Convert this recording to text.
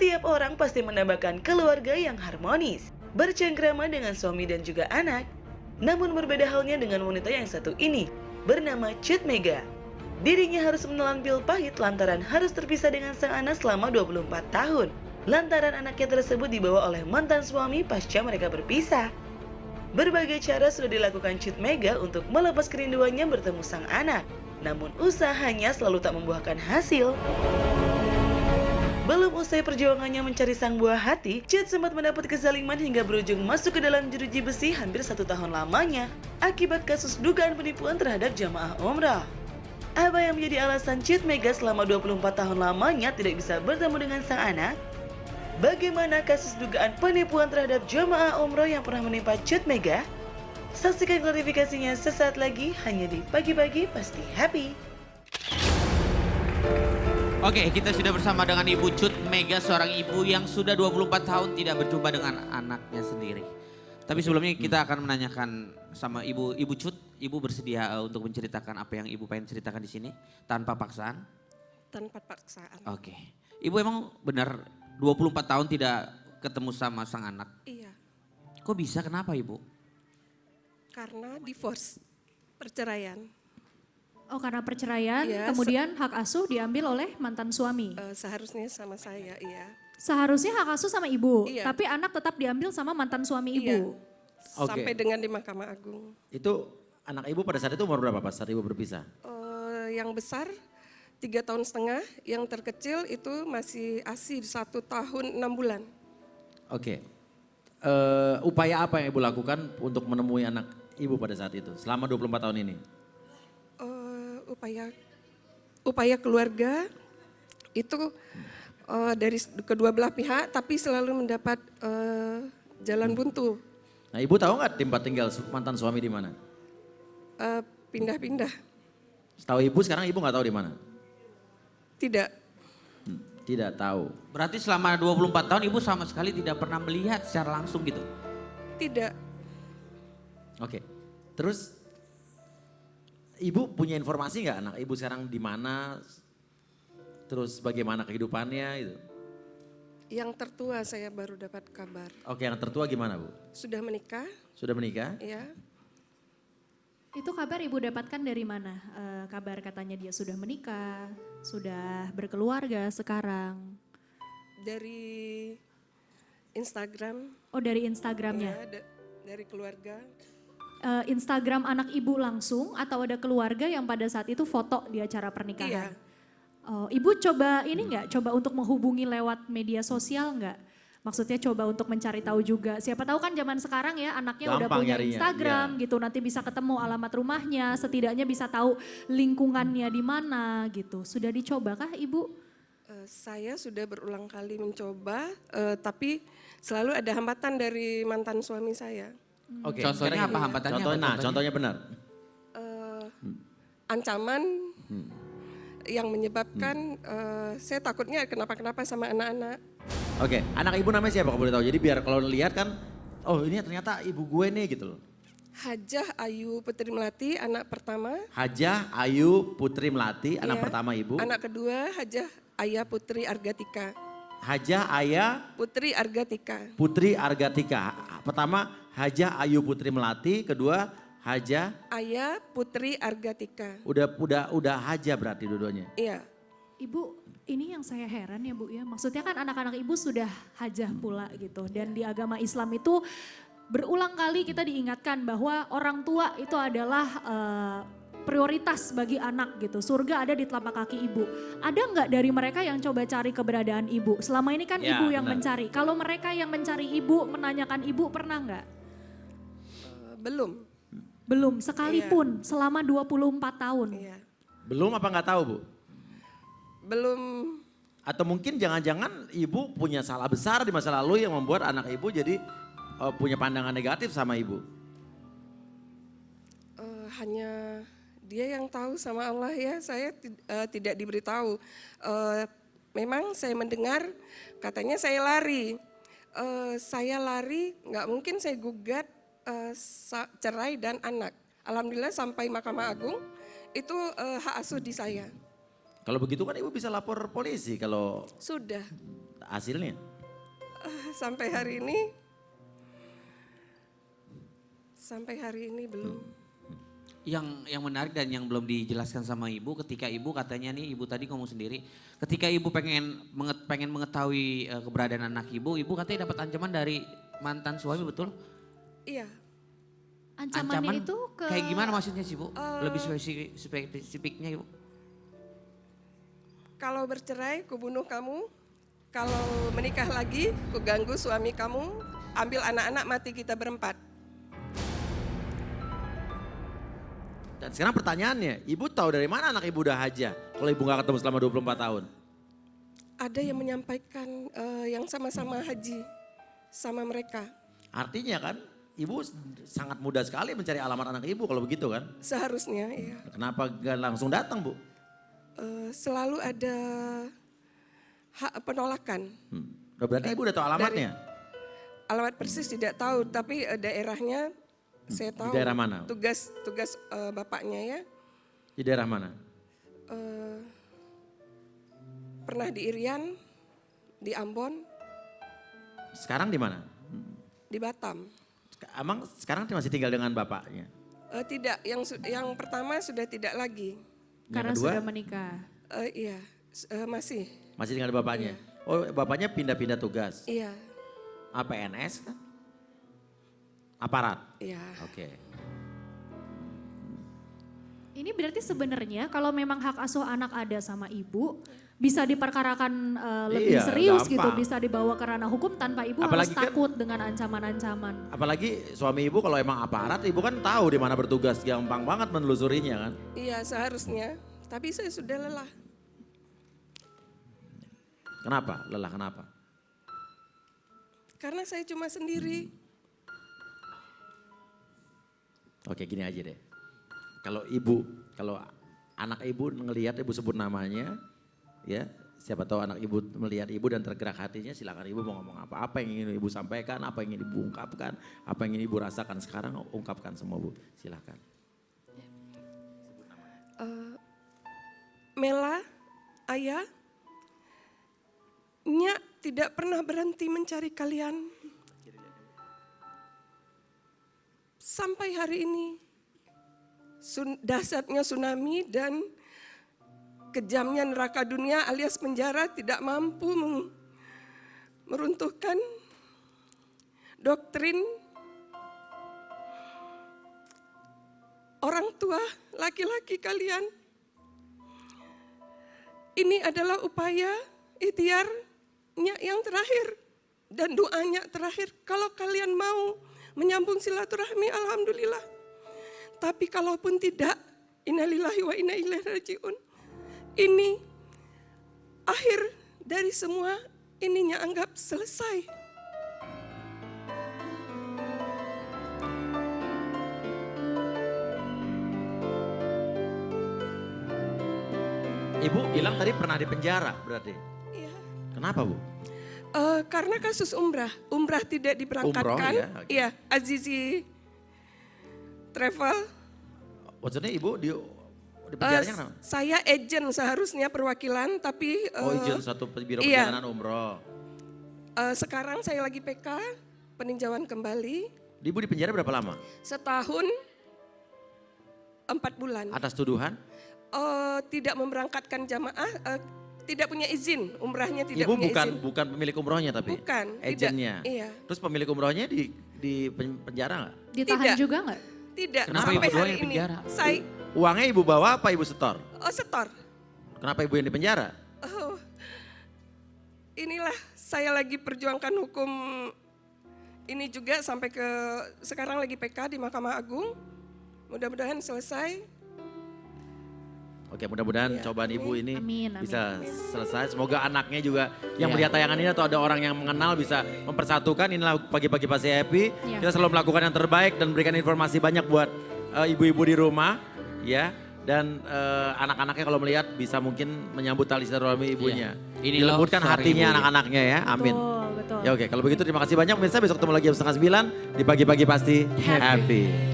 Setiap orang pasti mendambakan keluarga yang harmonis, bercengkrama dengan suami dan juga anak. Namun berbeda halnya dengan wanita yang satu ini, bernama Cut Mega. Dirinya harus menelan pil pahit lantaran harus terpisah dengan sang anak selama 24 tahun. Lantaran anaknya tersebut dibawa oleh mantan suami pasca mereka berpisah. Berbagai cara sudah dilakukan Cut Mega untuk melepas kerinduannya bertemu sang anak. Namun usahanya selalu tak membuahkan hasil. Belum usai perjuangannya mencari sang buah hati, Cut sempat mendapat kezaliman hingga berujung masuk ke dalam jeruji besi hampir 1 tahun lamanya akibat kasus dugaan penipuan terhadap jamaah umrah. Apa yang menjadi alasan Cut Mega selama 24 tahun lamanya tidak bisa bertemu dengan sang anak? Bagaimana kasus dugaan penipuan terhadap jamaah umrah yang pernah menimpa Cut Mega? Saksikan klarifikasinya sesaat lagi hanya di Pagi-Pagi Pasti Happy. Oke, kita sudah bersama dengan Ibu Cut Mega, seorang ibu yang sudah 24 tahun tidak berjumpa dengan anaknya sendiri. Tapi sebelumnya kita akan menanyakan sama Ibu Cut, Ibu bersedia untuk menceritakan apa yang Ibu pengen ceritakan di sini tanpa paksaan? Tanpa paksaan. Oke. Ibu emang benar 24 tahun tidak ketemu sama sang anak? Iya, Kok bisa, kenapa Ibu? karena divorce, perceraian. Oh, karena perceraian, Iya, kemudian hak asuh diambil oleh mantan suami. Seharusnya sama saya, iya. Seharusnya hak asuh sama ibu, Iya. tapi anak tetap diambil sama mantan suami Iya. ibu. Oke. Sampai dengan di Mahkamah Agung. Itu anak ibu pada saat itu umur berapa pas saat ibu berpisah? Yang besar 3,5 tahun, yang terkecil itu masih ASI 1 tahun 6 bulan. Oke. Upaya apa yang ibu lakukan untuk menemui anak ibu pada saat itu selama 24 tahun ini? Upaya keluarga itu dari kedua belah pihak, tapi selalu mendapat jalan buntu, Nah ibu tahu nggak tempat tinggal mantan suami di mana? pindah-pindah. Setahu ibu sekarang ibu nggak tahu di mana? Tidak, Tidak tahu. Berarti selama 24 tahun Ibu sama sekali tidak pernah melihat secara langsung gitu? tidak. Oke. Terus ibu punya informasi nggak anak ibu sekarang di mana? Terus bagaimana kehidupannya itu? Yang tertua saya baru dapat kabar. Oke, yang tertua gimana Bu? Sudah menikah, Sudah menikah? ya. Itu kabar ibu dapatkan dari mana? Kabar katanya dia sudah menikah, sudah berkeluarga sekarang. Dari Instagram, Oh, dari Instagramnya. ya, dari keluarga. Instagram anak ibu langsung atau ada keluarga yang pada saat itu foto di acara pernikahan? Iya. Oh, ibu coba ini nggak? Coba untuk menghubungi lewat media sosial nggak? Maksudnya coba untuk mencari tahu juga. Siapa tahu kan zaman sekarang ya anaknya udah Gampang punya nyarinya, Instagram iya. gitu. Nanti bisa ketemu alamat rumahnya, setidaknya bisa tahu lingkungannya di mana gitu. Sudah dicobakah ibu? Saya sudah berulang kali mencoba, tapi selalu ada hambatan dari mantan suami saya. Oke. Contohnya sekarang apa ibu- hambatannya? Contohnya, Apa contohnya benar. Ancaman yang menyebabkan saya takutnya kenapa-kenapa sama anak-anak. Oke, anak ibu namanya siapa kalau boleh tahu? Jadi biar kalau lihat kan, oh ini ternyata ibu gue nih gitu loh. Hajah Ayu Putri Melati, anak pertama. Hajah Ayu Putri Melati, anak Iya. pertama ibu. Anak kedua Hajah Ayah Putri Argatika. Hajah Ayah Putri Argatika. Putri Argatika. Pertama Hajah Ayu Putri Melati, kedua Hajah Ayah Putri Argatika. udah Hajah berarti dua-duanya. Iya. Ibu, ini yang saya heran ya Bu ya. Maksudnya kan anak-anak ibu sudah hajah pula gitu. Dan di agama Islam itu berulang kali kita diingatkan bahwa orang tua itu adalah prioritas bagi anak gitu. Surga ada di telapak kaki ibu. Ada nggak dari mereka yang coba cari keberadaan ibu? Selama ini kan Ya, ibu yang benar. mencari. Kalau mereka yang mencari ibu, menanyakan ibu pernah nggak? Belum. Belum, sekalipun selama 24 tahun. Iya. Belum apa nggak tahu bu? Belum. Atau mungkin jangan-jangan ibu punya salah besar di masa lalu yang membuat anak ibu jadi punya pandangan negatif sama ibu. Hanya dia yang tahu sama Allah ya, saya tidak diberitahu. Memang saya mendengar katanya saya lari. Saya lari, nggak mungkin saya gugat cerai dan anak. Alhamdulillah sampai Mahkamah Agung itu hak asuh di saya. Kalau begitu kan ibu bisa lapor polisi kalau Sudah. hasilnya? Sampai hari ini belum. Yang menarik dan yang belum dijelaskan sama ibu, ketika ibu katanya nih, ibu tadi ngomong sendiri, ketika ibu pengen mengetahui keberadaan anak ibu katanya dapat ancaman dari mantan suami, betul? Iya. Ancamannya itu ke... kayak gimana maksudnya sih Bu? Lebih spesifiknya ibu. Kalau bercerai, ku bunuh kamu. Kalau menikah lagi, ku ganggu suami kamu. Ambil anak-anak, mati kita berempat. Dan sekarang pertanyaannya, ibu tahu dari mana anak ibu udah haja kalau ibu gak ketemu selama 24 tahun? Ada yang menyampaikan yang sama-sama haji sama mereka. Artinya kan ibu sangat mudah sekali mencari alamat anak ibu kalau begitu kan? Seharusnya, iya. Kenapa gak langsung datang Bu? Selalu ada hak penolakan. Berarti ibu udah tahu alamatnya? Alamat persis tidak tahu, tapi daerahnya saya tahu. Di daerah mana? Tugas bapaknya ya. Di daerah mana? Pernah di Irian, di Ambon, Sekarang di mana? di Batam. Emang sekarang masih tinggal dengan bapaknya? Tidak, yang pertama sudah tidak lagi. Karena Yang kedua? sudah menikah. Iya, masih. Masih tinggal di bapaknya? Oh bapaknya pindah-pindah tugas? Iya, PNS kan? Aparat? iya. Oke. Ini berarti sebenarnya kalau memang hak asuh anak ada sama ibu, bisa diperkarakan lebih Iya, serius gitu, gampang. bisa dibawa ke ranah hukum tanpa ibu Apalagi harus kan- takut dengan ancaman-ancaman. Apalagi suami ibu kalau emang aparat, ibu kan tahu di mana bertugas, gampang banget menelusurinya kan? Iya, seharusnya. Tapi saya sudah lelah. Kenapa? Lelah kenapa? Karena saya cuma sendiri. Oke gini aja deh. Kalau anak ibu ngelihat ibu sebut namanya, ya siapa tahu anak ibu melihat ibu dan tergerak hatinya, silakan ibu mau ngomong apa yang ingin ibu sampaikan, apa yang ingin ibu ungkapkan, apa yang ingin ibu rasakan sekarang, ungkapkan semua Bu, silakan. Mela, ayah, Nya tidak pernah berhenti mencari kalian. Sampai hari ini, dahsyatnya tsunami dan kejamnya neraka dunia alias penjara tidak mampu meruntuhkan doktrin orang tua laki-laki kalian. Ini adalah upaya ikhtiarnya yang terakhir dan doanya terakhir. Kalau kalian mau menyambung silaturahmi, alhamdulillah. Tapi kalaupun tidak, innalillahi wa inna ilaihi rajiun. Ini akhir dari semua ininya, anggap selesai. Ibu bilang tadi pernah di penjara berarti. Iya. Kenapa Bu? Karena kasus umrah tidak diberangkatkan. Umroh, ya, oke. Iya, Azizi Travel. Maksudnya ibu di penjaranya kenapa? Saya agent seharusnya perwakilan, tapi Izin satu biro iya. perjalanan umroh. Sekarang saya lagi PK, peninjauan kembali. Ibu di penjara berapa lama? Setahun 4 bulan. Atas tuduhan? Tidak memberangkatkan jamaah, tidak punya izin, umrahnya tidak Ibu punya izin. bukan pemilik umrohnya tapi? Bukan, tidak, Agennya? iya. Terus pemilik umrohnya di penjara nggak? Ditahan Tidak. juga nggak? Tidak, Kenapa sampai ibu doang hari yang ini. penjara? Saya, Uangnya ibu bawa apa ibu setor? setor. Kenapa ibu yang di penjara? Oh, inilah saya lagi perjuangkan hukum ini juga sampai ke sekarang lagi PK di Mahkamah Agung. Mudah-mudahan selesai. Oke mudah-mudahan Ya, cobaan ibu ini Amin, amin. bisa selesai. Semoga anaknya juga yang Ya. melihat tayangan ini atau ada orang yang mengenal bisa mempersatukan. Inilah pagi-pagi pasti happy. Ya. Kita selalu melakukan yang terbaik dan memberikan informasi banyak buat ibu-ibu di rumah. Ya. Dan anak-anaknya kalau melihat bisa mungkin menyambut tali silaturahmi ibunya. Iya. Inilah Dilembutkan suara hatinya ibunya. anak-anaknya ya. Amin. Betul, betul. Ya oke kalau begitu terima kasih banyak. Pemirsa besok ketemu lagi jam 8:30 di pagi-pagi pasti happy.